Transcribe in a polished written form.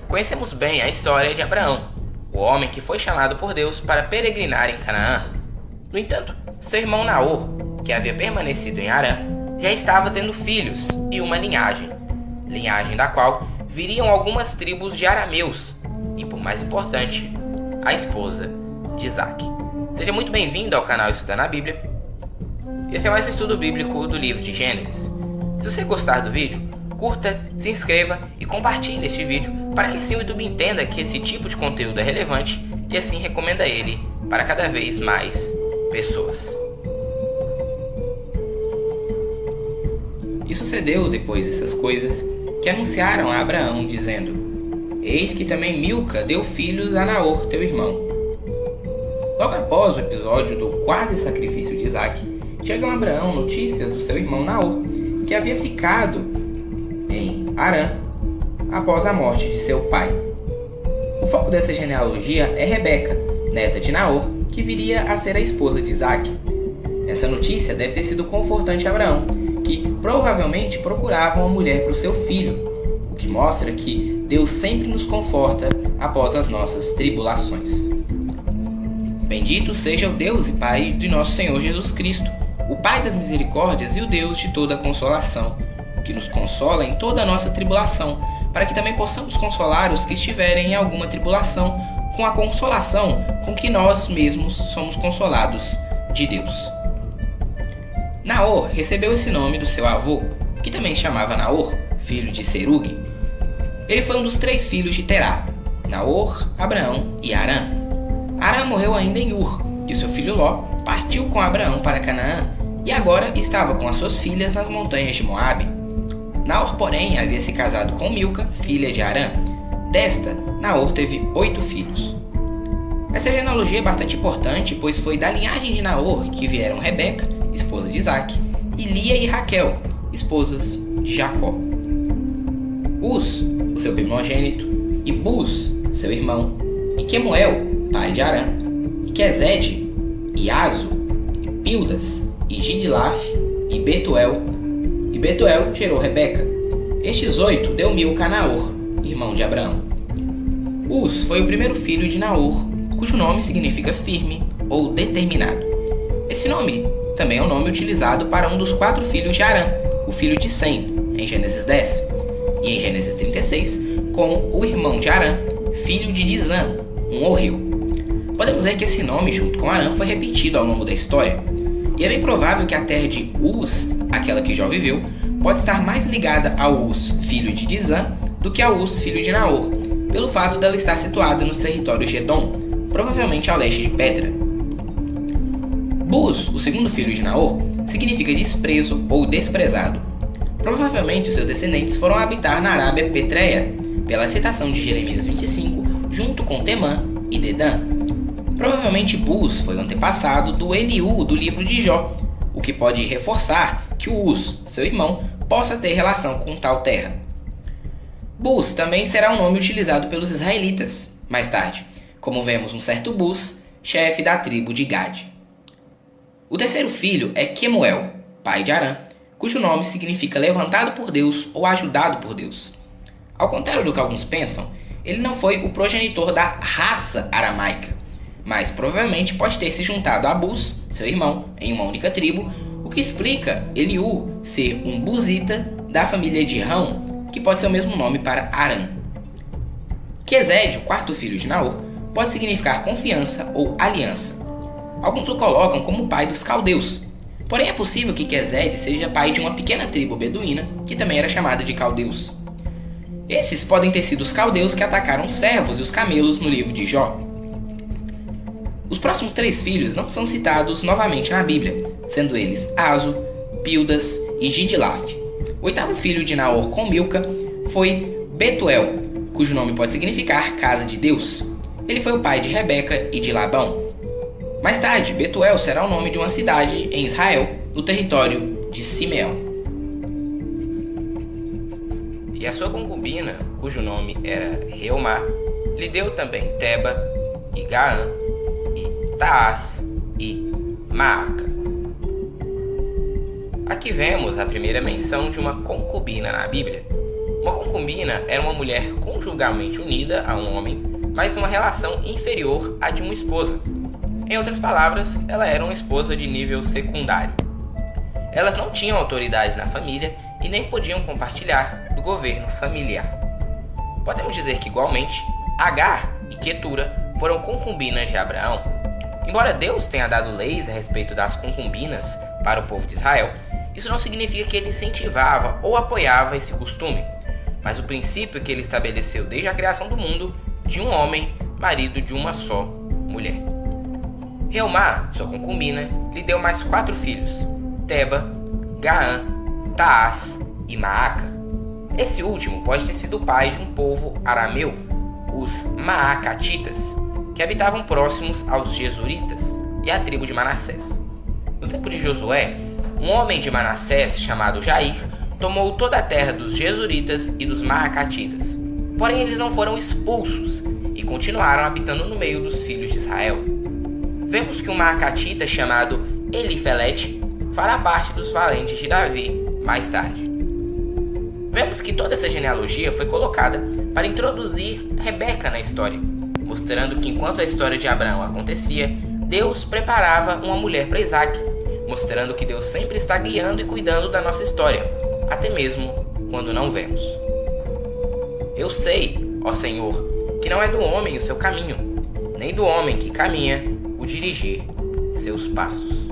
conhecemos bem a história de Abraão, o homem que foi chamado por Deus para peregrinar em Canaã. No entanto, seu irmão Naor, que havia permanecido em Harã, já estava tendo filhos e uma linhagem da qual viriam algumas tribos de arameus e, por mais importante, a esposa de Isaac. Seja muito bem-vindo ao canal Estudando a Bíblia. Esse é mais um estudo bíblico do livro de Gênesis. Se você gostar do vídeo, curta, se inscreva e compartilhe este vídeo para que assim o YouTube entenda que esse tipo de conteúdo é relevante e assim recomenda ele para cada vez mais pessoas. E sucedeu depois dessas coisas que anunciaram a Abraão, dizendo: Eis que também Milca deu filhos a Naor, teu irmão. Logo após o episódio do quase sacrifício de Isaac, chegam a Abraão notícias do seu irmão Naor, que havia ficado em Harã após a morte de seu pai. O foco dessa genealogia é Rebeca, neta de Naor, que viria a ser a esposa de Isaac. Essa notícia deve ter sido confortante a Abraão, que provavelmente procurava uma mulher para o seu filho, o que mostra que Deus sempre nos conforta após as nossas tribulações. Bendito seja o Deus e Pai de nosso Senhor Jesus Cristo, o Pai das misericórdias e o Deus de toda a consolação, que nos consola em toda a nossa tribulação, para que também possamos consolar os que estiverem em alguma tribulação, com a consolação com que nós mesmos somos consolados de Deus. Naor recebeu esse nome do seu avô, que também se chamava Naor, filho de Serug. Ele foi um dos 3 filhos de Terá: Naor, Abraão e Harã. Harã morreu ainda em Ur, e seu filho Ló partiu com Abraão para Canaã, e agora estava com as suas filhas nas montanhas de Moabe. Naor, porém, havia se casado com Milca, filha de Harã. Desta, Naor teve 8 filhos. Essa genealogia é bastante importante, pois foi da linhagem de Naor que vieram Rebeca, esposa de Isaac, e Lia e Raquel, esposas de Jacó. Uz, o seu primogênito, e Buz, seu irmão, e Quemuel, pai de Harã, e Quezede, e Azo, e Pildas, e Gidlaf, e Betuel. E Betuel gerou Rebeca. Estes 8 deu Milca a Naor, irmão de Abraão. Uz foi o primeiro filho de Naor, cujo nome significa firme ou determinado. Esse nome também é o nome utilizado para um dos 4 filhos de Harã, o filho de Sem, em Gênesis 10, e em Gênesis 36, com o irmão de Harã, filho de Dizã, um horreu. Podemos ver que esse nome, junto com Harã, foi repetido ao longo da história, e é bem provável que a terra de Uz, aquela que Jó viveu, pode estar mais ligada ao Uz, filho de Dizã, do que ao Uz, filho de Naor, pelo fato dela estar situada nos territórios de Edom, provavelmente ao leste de Petra. Buz, o segundo filho de Naor, significa desprezo ou desprezado. Provavelmente seus descendentes foram habitar na Arábia Petreia, pela citação de Jeremias 25, junto com Temã e Dedã. Provavelmente Buz foi o antepassado do Eliú do livro de Jó, o que pode reforçar que o Uz, seu irmão, possa ter relação com tal terra. Buz também será um nome utilizado pelos israelitas, mais tarde, como vemos um certo Buz, chefe da tribo de Gad. O terceiro filho é Quemuel, pai de Harã, cujo nome significa levantado por Deus ou ajudado por Deus. Ao contrário do que alguns pensam, ele não foi o progenitor da raça aramaica, mas provavelmente pode ter se juntado a Buz, seu irmão, em uma única tribo, o que explica Eliú ser um buzita da família de Rão, que pode ser o mesmo nome para Harã. Quezede, o quarto filho de Naor, pode significar confiança ou aliança. Alguns o colocam como pai dos caldeus, porém é possível que Quezede seja pai de uma pequena tribo beduína, que também era chamada de caldeus. Esses podem ter sido os caldeus que atacaram os servos e os camelos no livro de Jó. Os próximos 3 filhos não são citados novamente na Bíblia, sendo eles Azo, Pildas e Gidlaf. O 8º filho de Naor com Milca foi Betuel, cujo nome pode significar casa de Deus. Ele foi o pai de Rebeca e de Labão. Mais tarde, Betuel será o nome de uma cidade em Israel, no território de Simeão. E a sua concubina, cujo nome era Reumá, lhe deu também Teba, e Gaã, e Taás, e Maaca. Aqui vemos a primeira menção de uma concubina na Bíblia, Uma concubina era uma mulher conjugalmente unida a um homem, mas numa relação inferior à de uma esposa. Em outras palavras, ela era uma esposa de nível secundário. Elas não tinham autoridade na família e nem podiam compartilhar do governo familiar. Podemos dizer que, igualmente, Agar e Quetura foram concubinas de Abraão. Embora Deus tenha dado leis a respeito das concubinas para o povo de Israel, isso não significa que ele incentivava ou apoiava esse costume, mas o princípio que ele estabeleceu desde a criação do mundo de um homem, marido de uma só mulher. Reumá, sua concubina, lhe deu mais 4 filhos, Teba, Gaã, Taás e Maaca. Esse último pode ter sido o pai de um povo arameu, os Maacatitas, que habitavam próximos aos Gesuritas e à tribo de Manassés. No tempo de Josué, um homem de Manassés chamado Jair tomou toda a terra dos Gesuritas e dos Maacatitas. Porém, eles não foram expulsos e continuaram habitando no meio dos filhos de Israel. Vemos que um Maacatita chamado Elifelete fará parte dos valentes de Davi mais tarde. Vemos que toda essa genealogia foi colocada para introduzir Rebeca na história, mostrando que enquanto a história de Abraão acontecia, Deus preparava uma mulher para Isaac, mostrando que Deus sempre está guiando e cuidando da nossa história, até mesmo quando não vemos. Eu sei, ó Senhor, que não é do homem o seu caminho, nem do homem que caminha o dirigir seus passos.